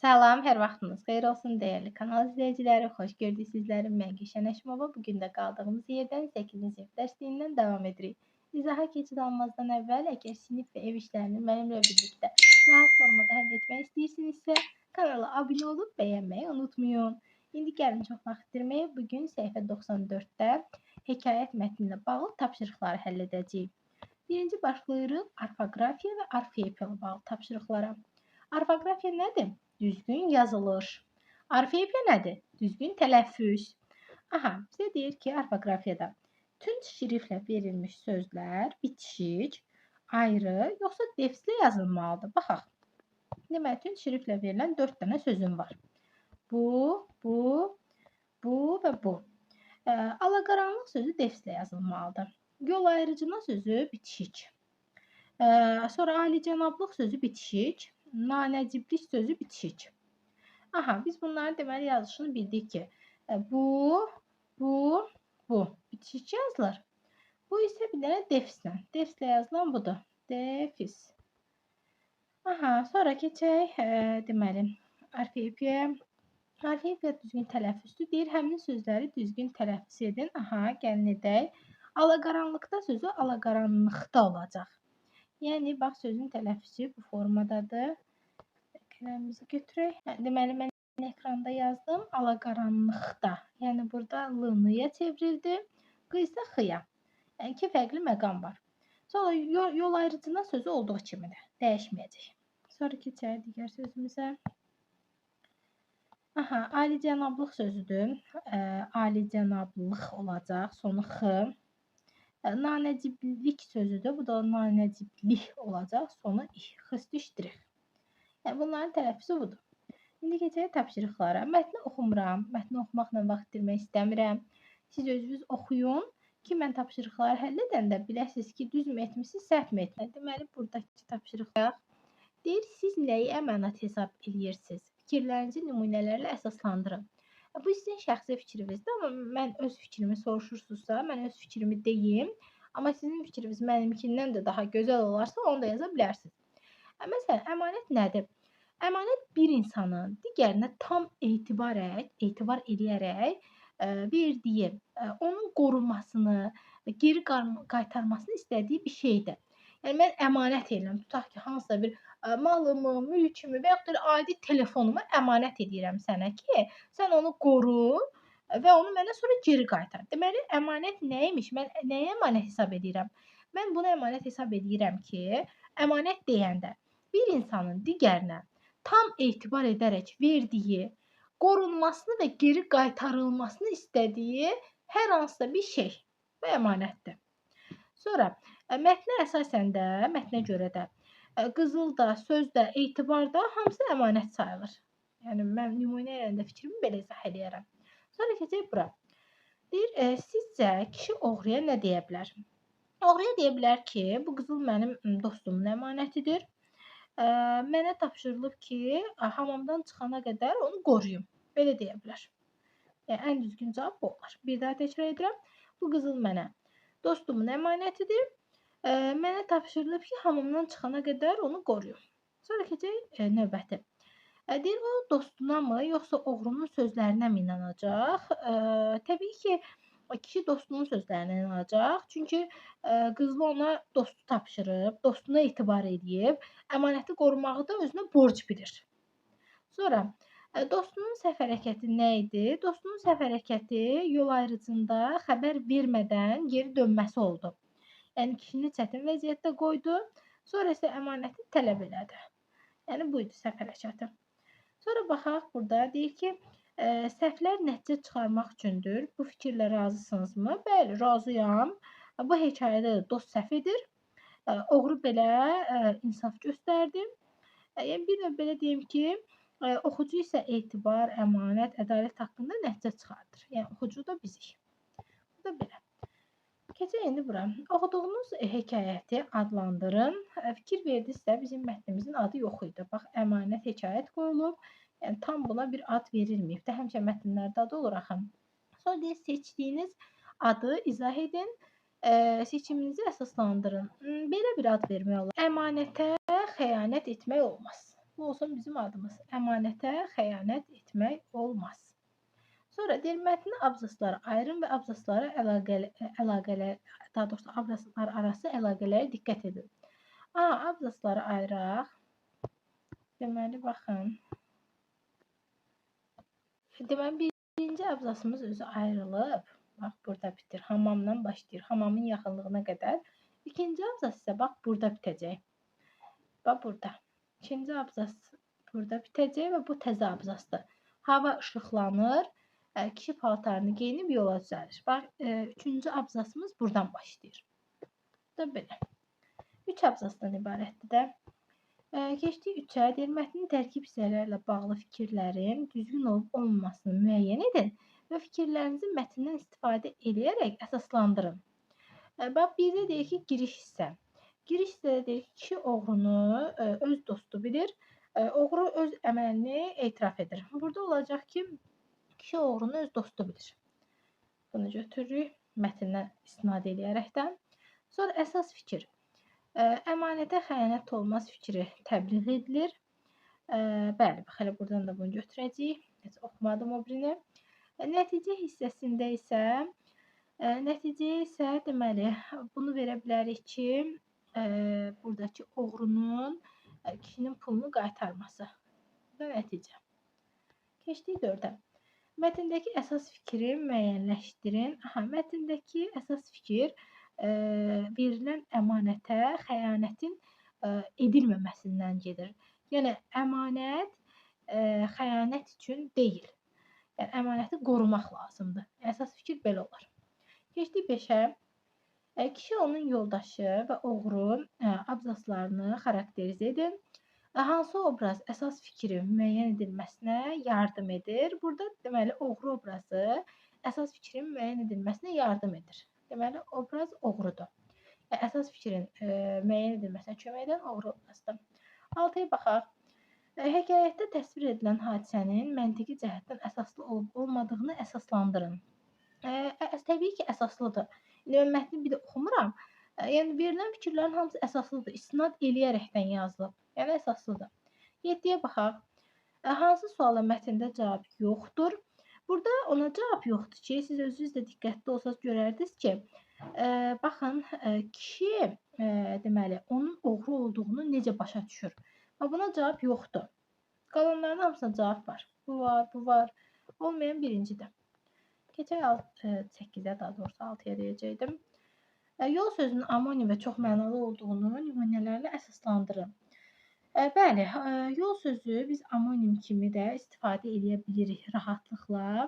Salam, hər vaxtınız xeyir olsun dəyərli kanal izləyiciləri. Xoş gördük sizləri. Mən Gülşən Əşimova. Bugün də qaldığımız yerdən 8-ci sinif dərsliyindən davam edirik. İzaha keçid almazdan əvvəl, əgər sinif və ev işlərini mənimlə birlikdə rahat formada həll etmək istəyirsinizsə, kanala abunə olub bəyənməyi unutmayın. İndi gəlin çox vaxt itirməyə. Bugün səhifə 94-də hekayət mətninlə bağlı tapşırıqları həll edəcəyik. Birinci başlayırıq orfoqrafiya və orfeopiya ilə bağlı tapşırıqlara. Orfoqrafiya nədir? Düzgün yazılış. Orfeopiya nədir? Düzgün tələffüz. Bizə deyir ki, orfoqrafiyada tünc şriftlə verilmiş sözlər bitişik, ayrı, yoxsa defislə yazılmalıdır. Baxaq. Deməli, tünc şriftlə verilən 4 dənə sözüm var. Bu və bu. Alaqaranlıq sözü defislə yazılmalıdır. Yol ayrıcına sözü bitişik. Sonra alicənablıq sözü bitişik. Nanəciblik sözü bitişik. Biz bunların deməli yazılışını bildik ki, bu bitişik yazılır. Bu isə bir dənə defislə. Defislə yazılan budur. Defis. Sonra keçək deməli orfeopiyaya. Orfeopiya düzgün tələffüzdür. Deyir, həmin sözləri düzgün tələffüz edin. Gəlin edək. Alaqaranlıqda sözü alaqaranlıqda olacaq. Yəni, bax, sözün tələffüzü bu formadadır. Qələmimizi götürək. Deməli, mən ekranda yazdım. Alaqaranlıqda. Yəni, burada l-ya çevrildi. Q isə x-ya. Yəni, 2 fərqli məqam var. Sonra yol ayrıcına sözü olduğu kimidir. Dəyişməyəcək. Sonra keçək digər sözümüzə. Alicənablıq sözüdür. Alicənablıq olacaq. Sonu x. Nanəciblik sözüdür. Bu da nanəciblik olacaq. Sonu x. Bunların tələffüzü budur. İndi keçək tapşırıqlara. Mətni oxumuram. Mətni oxumaqla vaxt itirmək istəmirəm. Siz özünüz oxuyun ki, mən tapşırıqları həll edəndə biləsiniz ki, düzmü etmişsiniz, səhvmi etmişsiniz. Deməli, buradakı tapşırıqlar deyir, siz nəyi əmanət hesab edirsiniz? Fikirlərinizi nümunələrlə əsaslandırın. Bu sizin şəxsi fikrinizdir, amma mən öz fikrimi soruşursunuzsa, mən öz fikrimi deyim. Amma sizin fikriniz mənimkindən də daha gözəl olarsa, onu da yaza bilərsiniz. Məsələn, əmanət nədir? Əmanət bir insanın digərinə tam etibar eləyərək verdiyi, onun qorunmasını, geri qaytarmasını istədiyi bir şeydir. Yəni, mən əmanət edirəm. Tutaq ki, hansısa bir malımı, mülkümü və yaxud da adi telefonumu əmanət edirəm sənə ki, sən onu qoru və onu mənə sonra geri qaytar. Deməli, əmanət nəymiş? Mən nəyə əmanət hesab edirəm? Mən bunu əmanət hesab edirəm ki, əmanət deyəndə bir insanın digərinə tam etibar edərək verdiyi, qorunmasını və geri qaytarılmasını istədiyi hər hansısa bir şey. Bu əmanətdir. Sonra, mətnə əsasən də, mətnə görə də qızılda, sözdə, etibarda hamısı əmanət sayılır. Yəni, mən nümunə yerində fikrimi belə izah edərəm. Sonra keçək bura. Deyir, sizcə kişi oğruya nə deyə bilər? Oğruya deyə bilər ki, bu qızıl mənim dostumun əmanətidir. Mənə tapşırılıb ki, hamamdan çıxana qədər onu qoruyum. Belə deyə bilər. Yəni, ən düzgün cavab bu olar. Bir daha təkrar edirəm. Bu qızıl mənə dostumun əmanətidir. Mənə tapşırılıb ki, hamamdan çıxana qədər onu qoruyum. Sonra keçək növbəti. Deyir, o dostuna mı, yoxsa oğrunun sözlərinə mi inanacaq? Təbii ki, kişi dostunun sözlərinə inanacaq. Çünki qızlı ona dostu tapşırıb, dostuna etibar edib, əmanəti qorumağı da özünə borc bilir. Sonra, dostunun səhv hərəkəti nə idi? Dostunun səhv hərəkəti yol ayrıcında xəbər vermədən geri dönməsi oldu. Yəni, kişini çətin vəziyyətdə qoydu, sonra isə əmanəti tələb elədi. Yəni, bu idi səhv hərəkəti. Sonra baxaq, burada deyir ki, səhvlər nəticə çıxarmaq üçündür. Bu fikirlə razısınızmı? Bəli, razıyam. Bu hekayədə dost səhv edir. Oğru belə insaf göstərdi. Yəni, bir növ belə deyim ki, oxucu isə etibar, əmanət, ədalət haqqında nəticə çıxardır. Yəni, oxucu da bizik. Bu da belə. Keçək indi bura. Oxuduğunuz hekayəti adlandırın. Fikir verdinizsə, bizim mətnimizin adı yox idi. Bax, əmanət hekayət qoyulub. Yəni, tam buna bir ad verilməyib də. Həmişə mətnlərdə adı olur axı. Sonra deyək, seçdiyiniz adı izah edin. Seçiminizi əsaslandırın. Belə bir ad vermək olur. Əmanətə xəyanət etmək olmaz. Bu olsun bizim adımız. Əmanətə xəyanət etmək olmaz. Sonra deyir, mətni abzaslara ayırın və abzaslara əlaqələr, daha doğrusu abzaslar arası əlaqələrə diqqət edin. Abzasları ayıraq. Deməli, baxın. Deməli, birinci abzasımız özü ayrılıb. Bax, burada bitir. Hamamdan başlayır. Hamamın yaxınlığına qədər. İkinci abzas isə bax, burada bitəcək. Bax, burada. İkinci abzas burada bitəcək və bu təzə abzasdır. Hava işıqlanır. Kişi paltarını geyinib yola düzəlir. Bax, üçüncü abzasımız buradan başlayır. Da belə. 3 abzasdan ibarətdir də. Keçdik 3-ə. Deyir, mətnin tərkib hissələrlə bağlı fikirlərin düzgün olub-olmamasını müəyyən edin və fikirlərinizi mətndən istifadə edərək əsaslandırın. Bax, bizdə deyir ki, giriş hissə. Giriş hissədə deyir ki, kişi oğrunu öz dostu bilir. Oğru öz əməlini etiraf edir. Burada olacaq ki, kişi oğrunu öz dostu bilir. Bunu götürürük mətndən istinad edərəkdən. Sonra əsas fikir. Əmanətə xəyanət olmaz fikri təbliğ edilir. Bəli, bax, hələ buradan da bunu götürəcəyik. Heç oxumadım o birini. Nəticə hissəsində isə deməli, bunu verə bilərik ki, buradakı oğrunun kişinin pulunu qaytarması. Bu da nəticə. Keçdik 4-ə. Mətndəki əsas fikri müəyyənləşdirin. Mətndəki əsas fikir verilən əmanətə xəyanətin edilməməsindən gedir. Yəni, əmanət xəyanət üçün deyil. Yəni, əmanəti qorumaq lazımdır. Əsas fikir belə olur. Keçdik 5-ə. Kişi, onun yoldaşı və oğru abzaslarını xarakterizə edin. Hansı obraz əsas fikrin müəyyən edilməsinə yardım edir? Burada deməli, oğru obrazı əsas fikrin müəyyən edilməsinə yardım edir. Deməli, obraz oğrudur. Əsas fikrin müəyyən edilməsinə kömək edən oğru obrazdır. 6-ya baxaq. Hekayətdə təsvir edilən hadisənin məntiqi cəhətdən əsaslı olub-olmadığını əsaslandırın. Təbii ki, əsaslıdır. Mən mətni bir də oxumuram. Yəni, verilən fikirlərin hamısı əsaslıdır. İstinad eləyərəkdən yazılıb. Yəni, əsaslıdır. 7-yə baxaq. Hansı suala mətndə cavab yoxdur? Burada ona cavab yoxdur ki, siz özünüz də diqqətli olsanız görərdiniz ki, baxın, kişi deməli, onun oğru olduğunu necə başa düşür? Buna cavab yoxdur. Qalanların hamısına cavab var. Bu var, bu var. Olmayan birincidir. Keçək 8-ə, daha doğrusu 6-ya deyəcəkdim. Yol sözünün amonim və çox mənalı olduğunu nümunələrlə əsaslandırın. Bəli, yol sözü biz amonim kimi də istifadə edə bilirik rahatlıqla.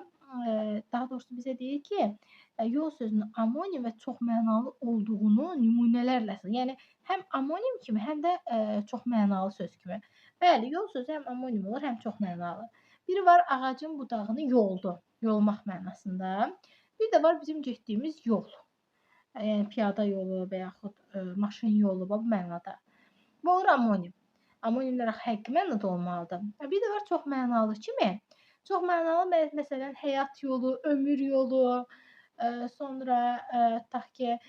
Daha doğrusu bizə deyir ki, yol sözünün amonim və çox mənalı olduğunu nümunələrlə, yəni həm amonim kimi, həm də çox mənalı söz kimi. Bəli, yol sözü həm amonim olur, həm çox mənalı. Biri var, ağacın budağını yoldu, yolmaq mənasında. Bir də var bizim getdiyimiz yol. Yəni piyada yolu və yaxud maşın yolu bu mənada. Bu olur amonim. Amonimlər həqiqi mənada olmalıdır. Bir də var çox mənalı kimi. Çox mənalı məsələn həyat yolu, ömür yolu, sonra tutaq ki,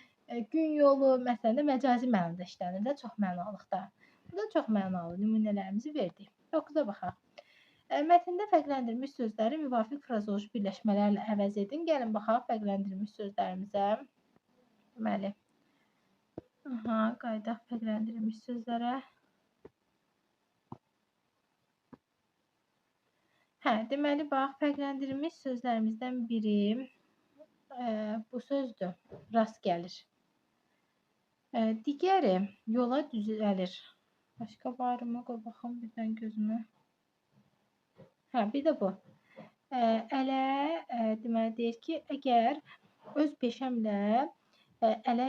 gün yolu məsələn də məcazi mənada işlənir də çox mənalıqda. Bu da çox mənalı nümunələrimizi verdik. 9-a baxaq. Mətndə fərqləndirilmiş sözləri müvafiq frazeoloji birləşmələrlə əvəz edin. Gəlin baxaq fərqləndirilmiş sözlərimizə. Deməli. Qaydaq fərqləndirilmiş sözlərə. Deməli, bax, fərqləndirilmiş sözlərimizdən biri bu sözdür, rast gəlir. Digəri yola düzəlir. Başqa varmı? Qoy baxım birdən gözümə. Bir də bu. Ələ, deməli, deyir ki, əgər öz peşəmlə ələ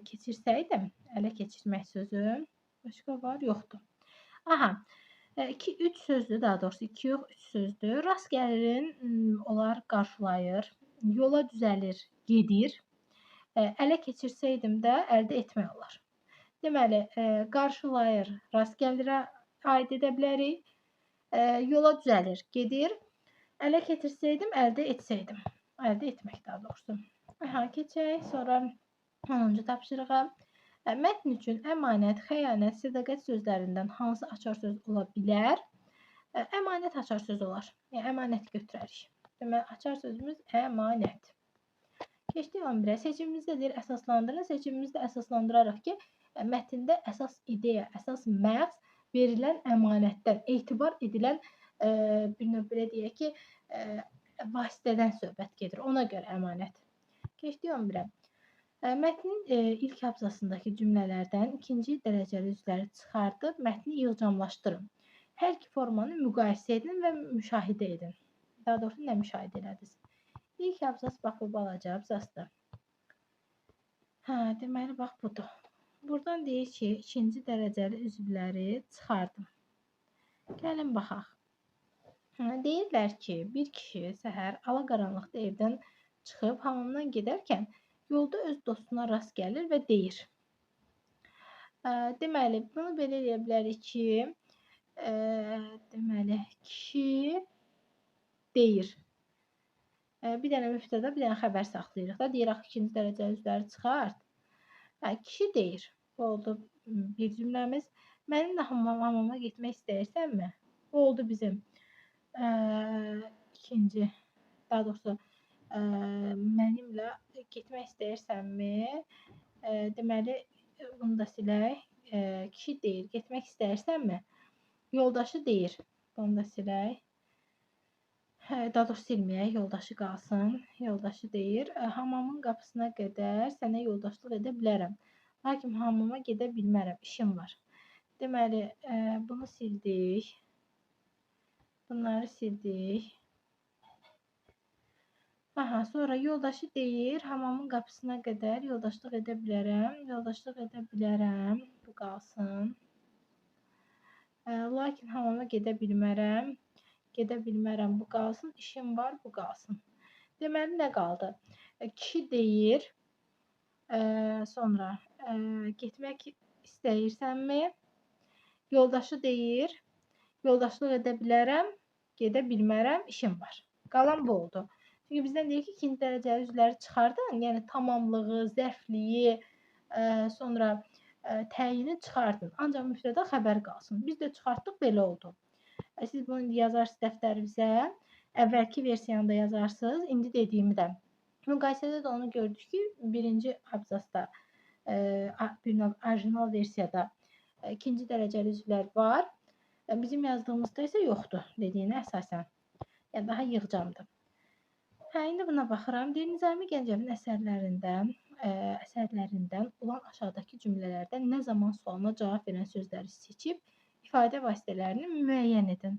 keçirsəydim, ələ keçirmək sözü, başqa var, yoxdur. 2-3 sözdür, daha doğrusu 2 yox, 3 sözdür. Rast gəlirin onlar qarşılayır, yola düzəlir, gedir. Ələ keçirsəydim də əldə etmək olar. Deməli, qarşılayır, rast gəlirə aid edə bilərik. Yola düzəlir, gedir. Ələ keçirsəydim, əldə etsəydim. Əldə etmək daha doğrusu. Keçək, sonra 10-cu tapşırığa. Mətn üçün əmanət, xəyanət, sədaqət sözlərindən hansı açar söz ola bilər? Əmanət açar söz olar. Yəni əmanət götürərik. Deməli açar sözümüz əmanət. Keçdik 11-ə. Seçimimizdə deyir əsaslandırın. Seçimimizdə əsaslandıraraq ki, mətndə əsas ideya, əsas məğz verilən əmanətdən, etibar edilən bir növ belə deyək ki, vasitədən söhbət gedir. Ona görə əmanət. Keçdik 11-ə. Mətnin ilk abzasındakı cümlələrdən ikinci dərəcəli üzvləri çıxardıb mətni yığcamlaşdırın. Hər iki formanı müqayisə edin və müşahidə edin. Daha doğrusu nə müşahidə elədiniz? İlk abzas bax bu balaca abzasdır. Deməli bax budur. Buradan deyir ki, ikinci dərəcəli üzvləri çıxardım. Gəlin baxaq. Deyirlər ki, bir kişi səhər alaqaranlıqda evdən çıxıb hamamdan gedərkən yolda öz dostuna rast gəlir və deyir. Deməli, bunu belə eləyə bilərik ki, deməli, kişi deyir. Bir dənə mübtəda, bir dənə xəbər saxlayırıq da. Deyirək, ikinci dərəcəli üzvləri çıxart. Kişi deyir. Bu oldu bir cümləmiz. Mənimlə hamama getmək istəyirsənmi? Bu oldu bizim ikinci, daha doğrusu mənimlə getmək istəyirsənmi? Deməli, bunu da silək. Kişi deyir, getmək istəyirsənmi? Yoldaşı deyir. Bunu da silək. Daha doğrusu silməyək, yoldaşı qalsın. Yoldaşı deyir, hamamın qapısına qədər sənə yoldaşlıq edə bilərəm. Lakin hamama gedə bilmərəm, işim var. Deməli, bunu sildik. Bunları sildik. Sonra yoldaşı deyir, hamamın qapısına qədər yoldaşlıq edə bilərəm. Yoldaşlıq edə bilərəm, bu qalsın. Lakin hamama gedə bilmərəm. Gedə bilmərəm, bu qalsın. İşim var, bu qalsın. Deməli, nə qaldı? Kişi deyir, sonra getmək istəyirsənmi? Yoldaşı deyir, yoldaşlıq edə bilərəm, gedə bilmərəm, işim var. Qalan bu oldu. Çünki bizdən deyir ki, ikinci dərəcəli üzvləri çıxardın, yəni tamamlığı, zərfliyi, sonra təyini çıxardın. Ancaq mübtəda xəbər qalsın. Biz də çıxartdıq, belə oldu. Siz bunu yazarsınız dəftərinizə, əvvəlki versiyanı da yazarsınız, indi dediyimi də. Müqayisədə də onu gördük ki, birinci abzasda, bir növ orijinal versiyada ikinci dərəcəli üzvlər var. Bizim yazdığımızda isə yoxdur dediyinə əsasən. Yəni, daha yığcamdır. İndi buna baxıram. Deyir, Nizami Gəncəvin əsərlərindən olan aşağıdakı cümlələrdən nə zaman sualına cavab verən sözləri seçib, ifadə vasitələrini müəyyən edin.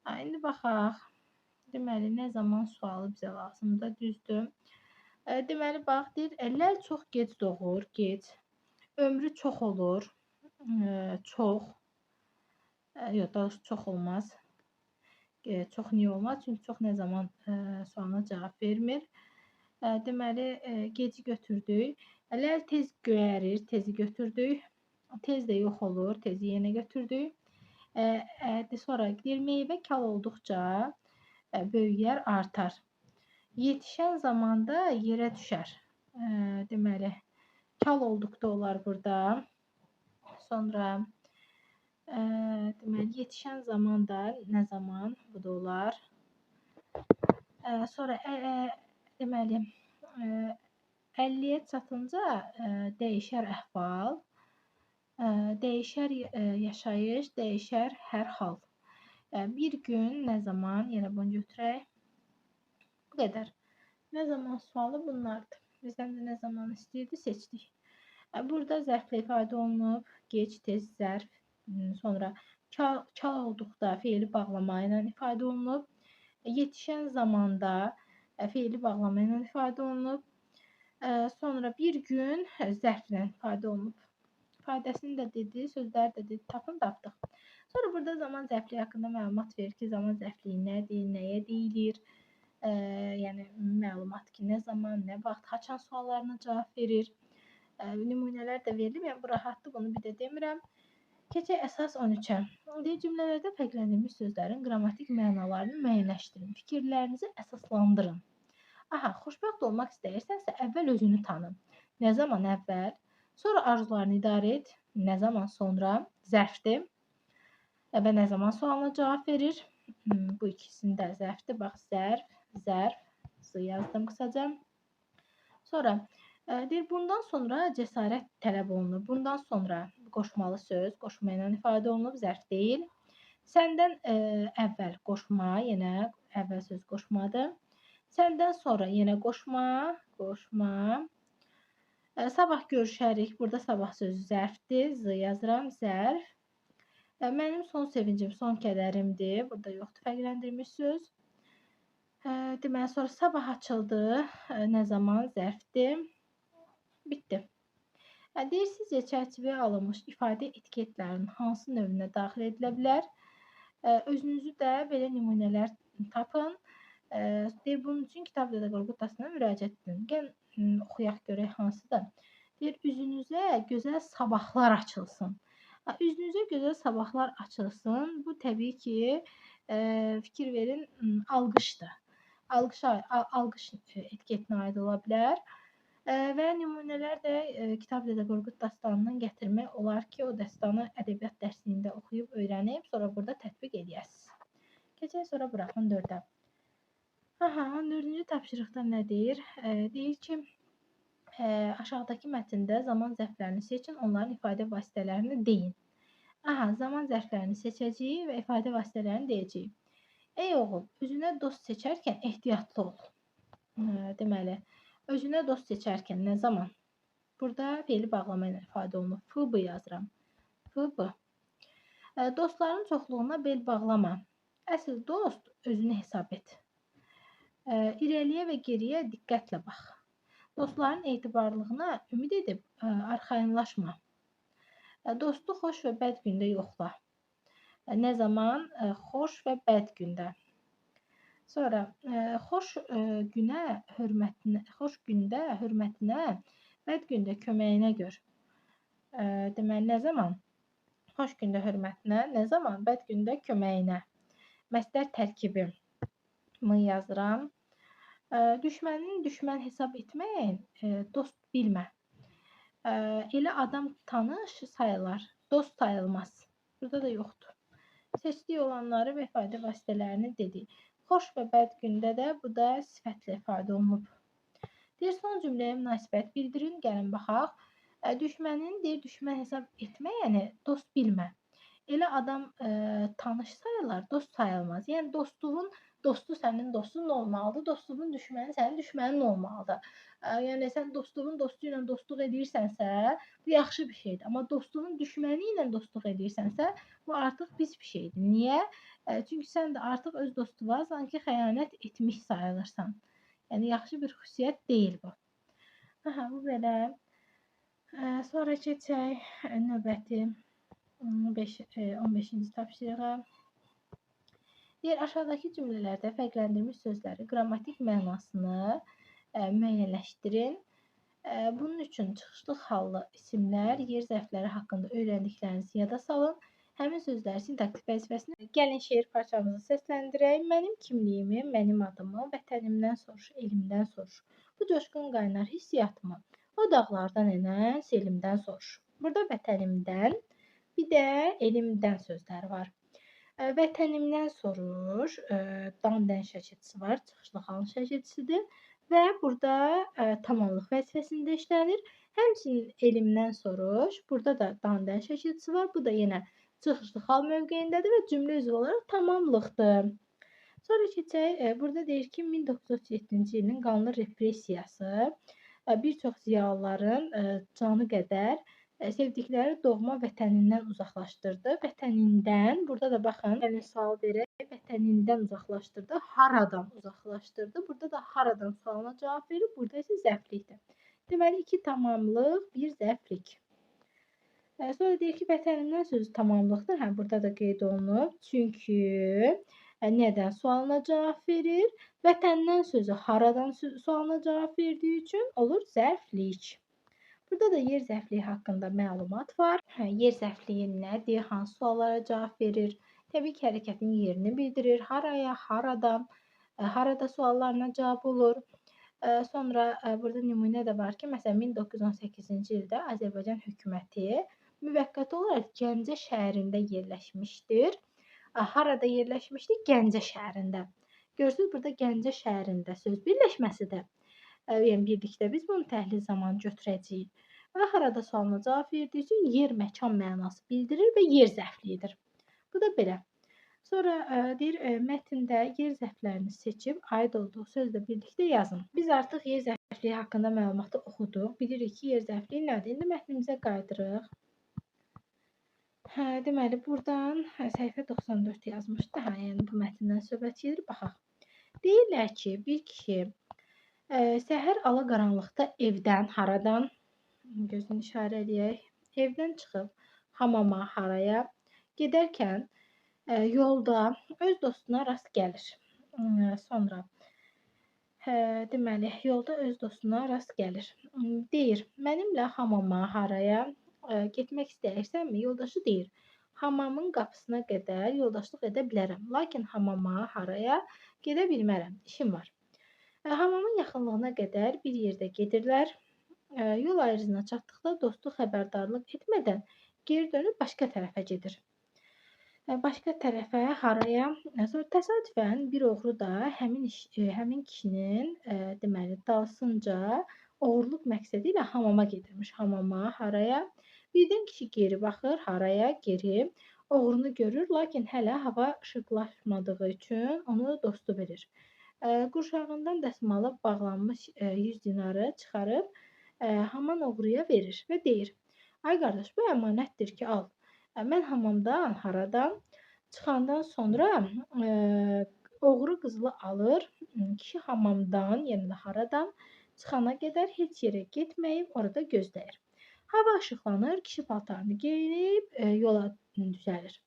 İndi baxaq. Deməli, nə zaman sualı bizə lazımdır, düzdür. Deməli, bax, deyir, əllər çox gec doğur, gec. Ömrü çox olur, çox. Yox, daha doğrusu çox olmaz. Çox niyə olmaz? Çünki çox nə zaman sualına cavab vermir. Deməli, geci götürdük. Əllər tez göyərir, tezi götürdük. Tez də yox olur, tezi yenə götürdük. Sonra deyir, meyvə kal olduqca böyüyər, artar. Yetişən zamanda yerə düşər. Deməli, kal olduqda olar burada. Sonra deməli, yetişən zamanda nə zaman? Bu da olar. Sonra deməli, 50-yə çatınca dəyişər əhval. Dəyişər yaşayış, dəyişər hər hal. Bir gün, nə zaman, yenə bunu götürək. Bu qədər. Nə zaman sualı bunlardır. Bizdən də nə zaman istəyirdi, seçdik. Burada zərflə ifadə olunub, gec, tez, zərf, sonra kal olduqda feili bağlama ilə ifadə olunub, yetişən zamanda feili bağlama ilə ifadə olunub, sonra bir gün zərflə ifadə olunub. İfadəsini də dedi, sözləri də dedi, tapdıq. Sonra burada zaman zərfliyi haqqında məlumat verir ki, zaman zərfliyi nədir, nəyə deyilir, yəni məlumat ki, nə zaman, nə vaxt, haçan suallarına cavab verir. Nümunələr də verilib, yəni bu rahatdır, bunu bir də demirəm. Keçək əsas 13-ə. Deyir, cümlələrdə fərqləndirilmiş sözlərin qrammatik mənalarını müəyyənləşdirin, fikirlərinizi əsaslandırın. Xoşbəxt olmaq istəyirsənsə, əvvəl özünü tanı. Nə zaman əvvəl? Sonra arzularını idarə et. Nə zaman sonra zərfdir. Və nə zaman sualına cavab verir? Bu ikisində zərfdir. Bax, zərf yazdım qısaca. Sonra deyir, bundan sonra cəsarət tələb olunur. Bundan sonra qoşmalı söz, qoşma ilə ifadə olunub, zərf deyil. Səndən əvvəl qoşma, yenə əvvəl söz qoşmadır. Səndən sonra yenə qoşma. Sabah görüşərik. Burada sabah sözü zərfdir. Z yazıram, zərf. Mənim son sevincim, son kədərimdir. Burada yoxdur fərqləndirilmiş söz. Deməli, sonra sabah açıldı. Nə zaman zərfdir. Bitdi. Deyir, sizcə çərçivəyə alınmış ifadə etiketlərinin hansı növünə daxil edilə bilər? Özünüzü də belə nümunələr tapın. Deyir, bunun üçün kitab pedaqoqikasına müraciət edin. Gəlin oxuyaq görək hansıdır. Deyir, üzünüzə gözəl sabahlar açılsın. Üzünüzə gözəl sabahlar açılsın. Bu təbii ki, fikir verin, alqışdır. Alqış etiketinə aid ola bilər. Və nümunələr də kitab pedaqoqik dastanından gətirmək olar ki, o dastanı ədəbiyyat dərsliyində oxuyub, öyrənib, sonra burada tətbiq edəsiniz. Keçək sonra buraxın 4-ə. 14-cü tapşırıqda nə deyir? Deyir ki, aşağıdakı mətndə zaman zərflərini seçin, onların ifadə vasitələrini deyin. Zaman zərflərini seçəcəyik və ifadə vasitələrini deyəcəyik. Ey oğul, özünə dost seçərkən ehtiyatlı ol. Deməli, özünə dost seçərkən nə zaman? Burada fe'li bağlama ilə ifadə olunur. FB yazıram. FB. Dostların çoxluğuna bel bağlama. Əsl dost özünü hesab et. İrəliyə və geriyə diqqətlə bax. Dostların etibarlılığına ümid edib arxayınlaşma. Dostu xoş və bəd gündə yoxla. Nə zaman? Xoş və bəd gündə. Sonra xoş gündə hörmətinə, bəd gündə köməyinə gör. Deməli, nə zaman? Xoş gündə hörmətinə, nə zaman? Bəd gündə köməyinə. Məsdər tərkibi yazıram. Düşmənini düşmən hesab etməyin, dost bilmə. Elə adam tanış sayılar, dost sayılmaz. Burada da yoxdur. Seçdiyi olanları və ifadə vasitələrini dedik. Xoş və bəd gündə də bu da sifətlə ifadə olunub. Deyir, son cümləyə münasibət bildirin, gəlin baxaq. Düşmənin deyir, düşmən hesab etməyəni dost bilmə. Elə adam tanış sayılar, dost sayılmaz. Yəni, dostu sənin dostun olmalıdır, dostluğun düşməni sənin düşmənin olmalıdır. Yəni, sən dostluğun dostu ilə dostluq edirsənsə, bu yaxşı bir şeydir. Amma dostluğun düşməni ilə dostluq edirsənsə, bu artıq pis bir şeydir. Niyə? Çünki sən də artıq öz dostuna sanki xəyanət etmiş sayılırsan. Yəni, yaxşı bir xüsusiyyət deyil bu. Bu belə. Sonra keçək növbəti 15-ci tapşırığa. Deyir, aşağıdakı cümlələrdə fərqləndirilmiş sözləri, qrammatik mənasını müəyyənləşdirin. Bunun üçün çıxışlıq hallı isimlər, yer zərfləri haqqında öyrəndiklərinizi yada salın. Həmin sözləri sintaktik vəzifəsini gəlin şeir parçamızı səsləndirək. Mənim kimliyimi, mənim adımı, vətənimdən soruş, elimdən soruş. Bu coşqun qaynar hissiyatımı, o dağlardan enən selimdən soruş. Burada vətənimdən, bir də elimdən sözləri var. Vətənimdən soruş, dan dən şəkilçisi var, çıxışlı halın şəkilçisidir və burada tamamlıq vəzifəsində işlənir. Həmçinin elimdən soruş, burada da dan dən şəkilçisi var, bu da yenə çıxışlı hal mövqeyindədir və cümlə üzvü olaraq tamamlıqdır. Sonra keçək, burada deyir ki, 1937-ci ilin qanlı repressiyası bir çox ziyalıların canı qədər sevdikləri doğma vətənindən uzaqlaşdırdı. Vətənindən, burada da baxın, gəlin sual verək, vətənindən uzaqlaşdırdı, haradan uzaqlaşdırdı. Burada da haradan sualına cavab verib, burada isə zərflikdir. Deməli, 2 tamamlıq, 1 zərflik. Sonra deyir ki, vətənimdən sözü tamamlıqdır. Burada da qeyd olunub. Çünki nədən sualına cavab verir? Vətəndən sözü haradan sualına cavab verdiyi üçün olur zərflik. Burada da yer zərfliyi haqqında məlumat var. Yer zərfliyi nədir? Hansı suallara cavab verir? Təbii ki, hərəkətin yerini bildirir. Haraya, haradan, harada suallarına cavab olur. Sonra burada nümunə də var ki, məsələn 1918-ci ildə Azərbaycan hökuməti müvəqqəti olaraq Gəncə şəhərində yerləşmişdir. Harada yerləşmişdi? Gəncə şəhərində. Görürsüz, burada Gəncə şəhərində söz birləşməsidir. Yəni birlikdə biz bunu təhlil zamanı götürəcəyik. Və harada sualına cavab verdiyi üçün yer, məkan mənası bildirir və yer zərfliyidir. Bu da belə. Sonra deyir, mətndə yer zərflərini seçib aid olduğu sözlə birlikdə yazın. Biz artıq yer zərfliyi haqqında məlumatı oxuduq. Bilirik ki, yer zərfliyi nədir? İndi mətnimizə qayıdırıq. Deməli, buradan səhifə 94 yazmışdı. Yəni bu mətndən söhbət gedir. Baxaq. Deyirlər ki, bir kişi səhər alaqaranlıqda evdən, haradan, gözünü işarə eləyək, evdən çıxıb hamama, haraya gedərkən yolda öz dostuna rast gəlir. Sonra deməli, yolda öz dostuna rast gəlir. Deyir, mənimlə hamama, haraya getmək istəyirsənmi? Yoldaşı deyir, hamamın qapısına qədər yoldaşlıq edə bilərəm, lakin hamama, haraya gedə bilmərəm, işim var. Hamamın yaxınlığına qədər bir yerdə gedirlər. Yol ayrıcına çatdıqda dostu xəbərdarlıq etmədən geri dönüb başqa tərəfə gedir. Başqa tərəfə, haraya, sonra təsadüfən bir oğru da həmin kişinin deməli dalsınca oğurluq məqsədi ilə hamama gedirmiş. Hamama, haraya? Birdən kişi geri baxır, haraya? Geri. Oğrunu görür, lakin hələ hava işıqlaşmadığı üçün onu dostu bilir. Qurşağından dəsmala bağlanmış 100 dinarı çıxarıb haman oğruya verir və deyir, ay qardaş, bu əmanətdir ki, al. Mən hamamdan, haradan çıxandan sonra oğru qızılı alır. Kişi hamamdan, yəni də haradan çıxana qədər heç yerə getməyib orada gözləyir. Hava işıqlanır, kişi paltarını geyinib yola düzəlir.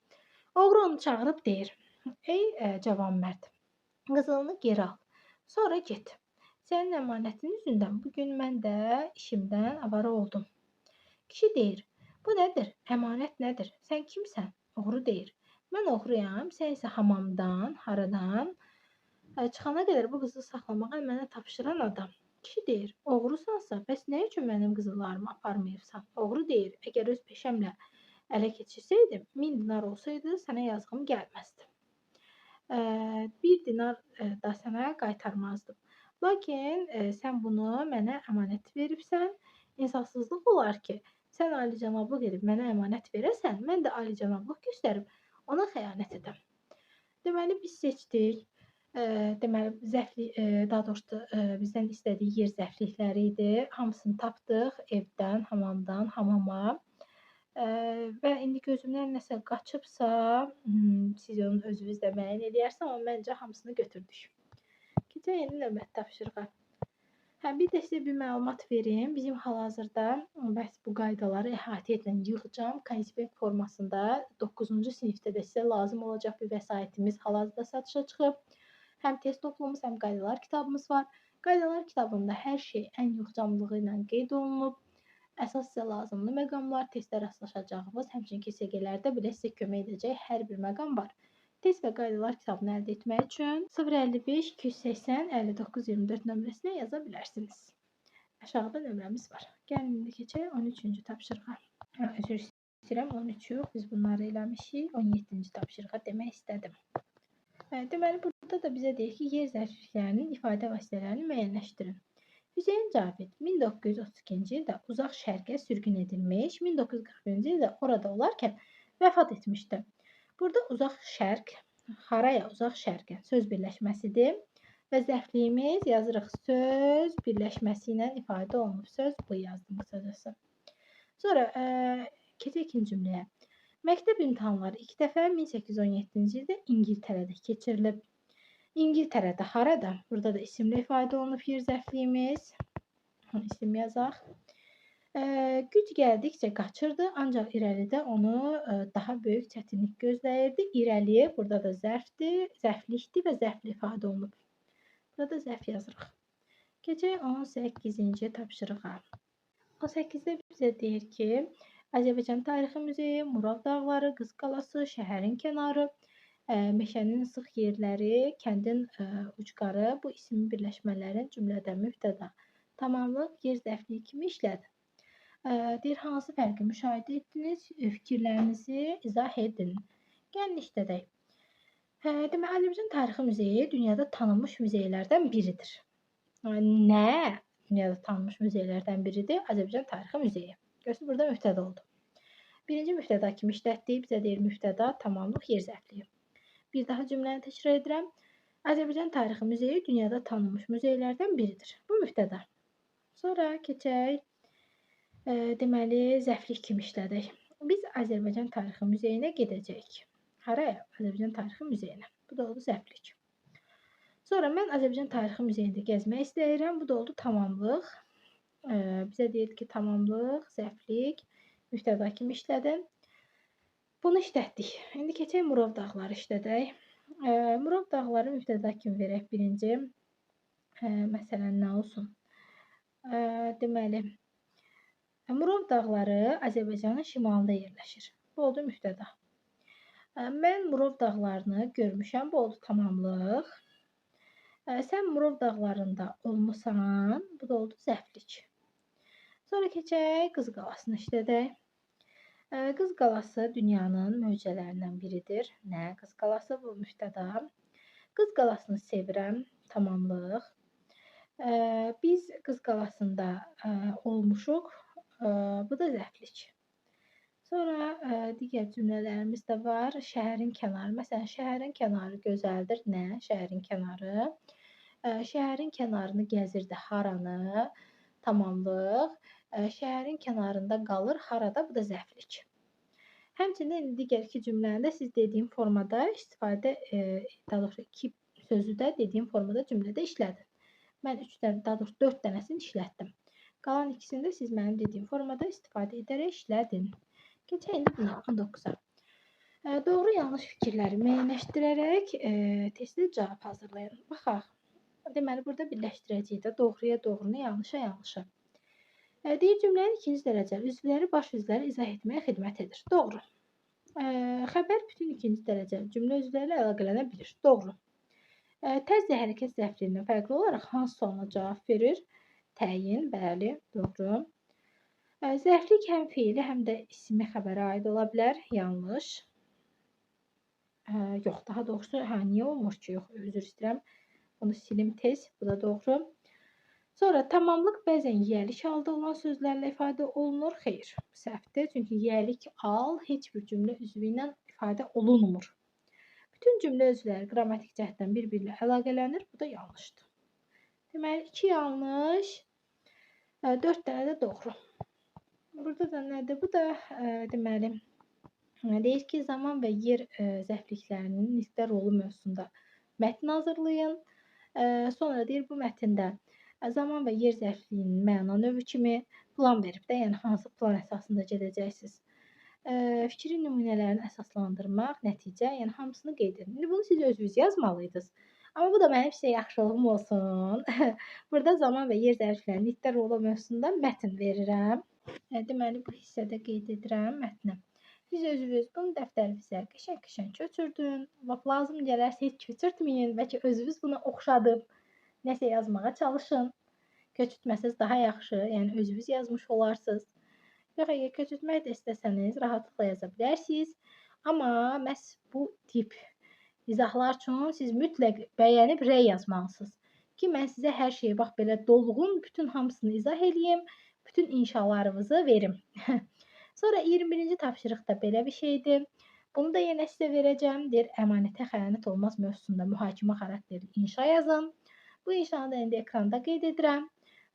Oğru onu çağırıb deyir, ey cavan mərd, qızılını geri al, sonra get. Sənin əmanətin üzündən bugün mən də işimdən avara oldum. Kişi deyir, bu nədir? Əmanət nədir? Sən kimsən? Oğru deyir. Mən oğruyam, sən isə hamamdan, haradan çıxana qədər bu qızılı saxlamağa mənə tapşıran adam. Kişi deyir, oğrusansa, bəs nə üçün mənim qızıllarımı aparmayıbsan? Oğru deyir, əgər öz peşəmlə ələ keçirsəydim, 1000 dinar olsaydı, sənə yazığım gəlməzdi. 1 dinar da sənə qaytarmazdım. Lakin sən bunu mənə əmanət veribsən, insafsızlıq olar ki, sən alicənablıq edib mənə əmanət verəsən, mən də alicənablıq göstərib ona xəyanət edəm. Deməli, biz seçdik. Deməli, daha doğrusu bizdən istədiyi yer zərflikləri idi. Hamısını tapdıq. Evdən, hamamdan, hamama. Və indi gözümdən nəsə qaçıbsa, siz onu özünüz də müəyyən edərsiniz, amma məncə hamısını götürdük. Keçək indi növbəti tapşırığa. Bir də sizə bir məlumat verim. Bizim hal-hazırda bəhs bu qaydaları əhatə edən yığcam konspekt formasında 9-cu sinifdə də sizə lazım olacaq bir vəsaitimiz hal-hazırda satışa çıxıb. Həm test toplumumuz, həm qaydalar kitabımız var. Qaydalar kitabında hər şey ən yığcamlığı ilə qeyd olunub. Əsas sizə lazımlı məqamlar, testdə rastlaşacağımız, həmçinin KSG-lərdə belə sizə kömək edəcək hər bir məqam var. Test və qaydalar kitabını əldə etmək üçün 055 280 59 24 nömrəsinə yaza bilərsiniz. Aşağıda nömrəmiz var. Gəlin indi keçək 13-cü tapşırığa. Üzr istəyirəm, 13 yox, biz bunları eləmişik. 17-ci tapşırığa demək istədim. Deməli, burada da bizə deyir ki, yer zərfliklərinin ifadə vasitələrini müəyyənləşdirin. Hüseyn Cavid 1932-ci ildə uzaq şərqə sürgün edilmiş, 1941-ci ildə orada olarkən vəfat etmişdi. Burada uzaq şərq, haraya uzaq şərqə söz birləşməsidir və zərfliyimiz yazırıq söz birləşməsi ilə ifadə olunub. Söz bu yazdım qısacası. Sonra keçək ikinci cümləyə. Məktəb imtahanları ilk dəfə 1817-ci ildə İngiltərədə keçirilib. İngiltərədə harada? Burada da isimlə ifadə olunub yer zərfliyimiz. İsim yazaq. Güc gəldikcə qaçırdı, ancaq irəlidə onu daha böyük çətinlik gözləyirdi. İrəli, burada da zərflikdir və zərfli ifadə olunub. Burada zərf yazırıq. Keçək 18-ci tapşırığa. 18-də bizə deyir ki, Azərbaycan Tarixi Muzeyi, Murav dağları, Qız qalası, şəhərin kənarı meşənin sıx yerləri, kəndin ucqarı bu isim birləşmələrin cümlədə mübtəda, tamamlıq, yer zərfliyi kimi işlədi. Deyir, hansı fərqi müşahidə etdiniz? Fikirlərinizi izah edin. Gəlin işlədək. Deməli, Azərbaycan Tarixi Muzeyi dünyada tanınmış muzeylərdən biridir. Nə? Dünyada tanınmış muzeylərdən biridir Azərbaycan Tarixi Muzeyi. Görürsünüz, burada mübtəda oldu. Birinci mübtəda kimi işlətdik. Bizə deyir mübtəda, tamamlıq, yer zərfliyi. Bir daha cümləni təkrar edirəm. Azərbaycan Tarixi Muzeyi dünyada tanınmış muzeylərdən biridir. Bu mübtəda. Sonra keçək. Deməli, zərflik kimi işlədək. Biz Azərbaycan Tarixi Muzeyinə gedəcəyik. Haraya? Azərbaycan Tarixi Muzeyinə. Bu da oldu zərflik. Sonra mən Azərbaycan Tarixi Muzeyində gəzmək istəyirəm. Bu da oldu tamamlıq. Bizə deyir ki, tamamlıq, zərflik, mübtəda kimi işlədin. Bunu işlətdik. İndi keçək Murov dağları işlədək. Murov dağları mübtəda kimi verək birinci. Məsələn, nə olsun? Deməli, Murov dağları Azərbaycanın şimalında yerləşir. Bu oldu mübtəda. Mən Murov dağlarını görmüşəm. Bu oldu tamamlıq. Sən Murov dağlarında olmusan. Bu da oldu zərflik. Sonra keçək Qız qalasını işlədək. Qız qalası dünyanın möcüzələrindən biridir. Nə? Qız qalası bu mübtəda. Qız qalasını sevirəm. Tamamlıq. Biz Qız qalasında olmuşuq. Bu da zərflik. Sonra digər cümlələrimiz də var. Şəhərin kənarı. Məsələn, şəhərin kənarı gözəldir. Nə? Şəhərin kənarı. Şəhərin kənarını gəzirdi. Haranı? Tamamlıq. Şəhərin kənarında qalır. Harada? Bu da zərflik. Həmçinin digər iki cümləndə siz dediyim formada istifadə, daha doğrusu iki sözü də dediyim formada cümlədə işlədin. Mən 4 dənəsini işlətdim. Qalan ikisini də siz mənim dediyim formada istifadə edərək işlədin. Keçək indi buna 19-a. Doğru yanlış fikirləri müəyyənləşdirərək testli cavab hazırlayın. Baxaq. Deməli, burada birləşdirəcəyik də doğruya doğrunu, yanlışa yanlışı. Deyir, cümlənin ikinci dərəcəli üzvləri baş üzvləri izah etməyə xidmət edir. Doğru. Xəbər bütün ikinci dərəcəli cümlə üzvləri ilə əlaqələnə bilir. Doğru. Təzə hərəkət zərfliyindən fərqli olaraq hansı sualına cavab verir? Təyin, bəli, doğru. Zərflik həm feili, həm də ismi xəbərə aid ola bilər. Yanlış. Yox, daha doğrusu, niyə olmur ki? Yox, üzr istəyirəm. Bunu silim tez. Bu da doğru. Sonra tamamlıq bəzən yiyəlik halda olan sözlərlə ifadə olunur. Xeyr, səhvdir. Çünki yiyəlik al heç bir cümlə üzvü ilə ifadə olunmur. Bütün cümlə üzvləri qrammatik cəhətdən bir-birilə əlaqələnir. Bu da yanlışdır. Deməli, 2 yanlış, 4 dənə də doğru. Burada da nədir? Bu da deməli, deyir ki, zaman və yer zərfliklərinin nisbə rolu mövzusunda mətn hazırlayın. Sonra deyir, bu mətndə zaman və yer zərfliyinin məna növü kimi plan verib də, yəni hansı plan əsasında gedəcəksiniz. Fikrin nümunələrini əsaslandırmaq, nəticə, yəni hamısını qeyd edin. İndi bunu siz özünüz yazmalıydınız. Amma bu da mənim sizə yaxşılığım olsun. Burada zaman və yer zərflərinin nisbə rolu mövzusunda mətn verirəm. Deməli, bu hissədə qeyd edirəm mətni. Siz özünüz bunu dəftərinizə qəşəng-qəşəng köçürdün. Lazım gələrsə heç köçürtməyin. Bəlkə özünüz buna oxşadıb nəsə yazmağa çalışın. Köçürtməsəz daha yaxşı, yəni özünüz yazmış olarsınız. Yox, əgər köçürtmək də istəsəniz, rahatlıqla yaza bilərsiniz. Amma məhz bu tip izahlar üçün siz mütləq bəyənib R yazmalısınız. Ki, mən sizə hər şeyi bax belə dolğun, bütün hamısını izah edeyim, bütün inşalarınızı verim. Sonra 21-ci tapşırıq da belə bir şeydir. Bunu da yenə sizə verəcəm. Deyir, əmanətə xəyanət olmaz mövzusunda mühakimə xarakterli inşa yazın. Bu inşanı da indi ekranda qeyd edirəm.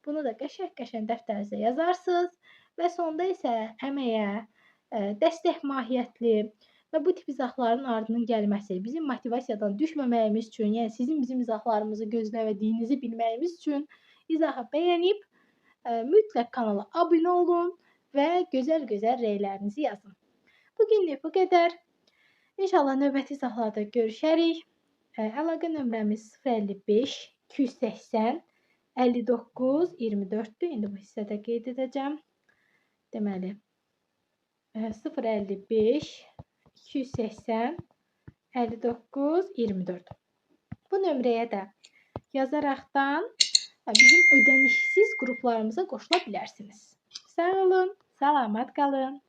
Bunu da qəşəng-qəşəng dəftərinizə yazarsınız. Və sonda isə əməyə, dəstək mahiyyətli və bu tip izahların ardının gəlməsi, bizim motivasiyadan düşməməyimiz üçün, yəni sizin bizim izahlarımızı gözləmədiyinizi bilməyimiz üçün izahı bəyənib, mütləq kanala abunə olun və gözəl-gözəl rəylərinizi yazın. Bugünlük bu qədər. İnşallah növbəti izahlarda görüşərik. Əlaqə nömrəmiz 055 280 59 24-dür. İndi bu hissədə qeyd edəcəm. Deməli, 055 280 59 24. Bu nömrəyə də yazaraqdan bizim ödənişsiz qruplarımıza qoşula bilərsiniz. Sağ olun, salamat qalın.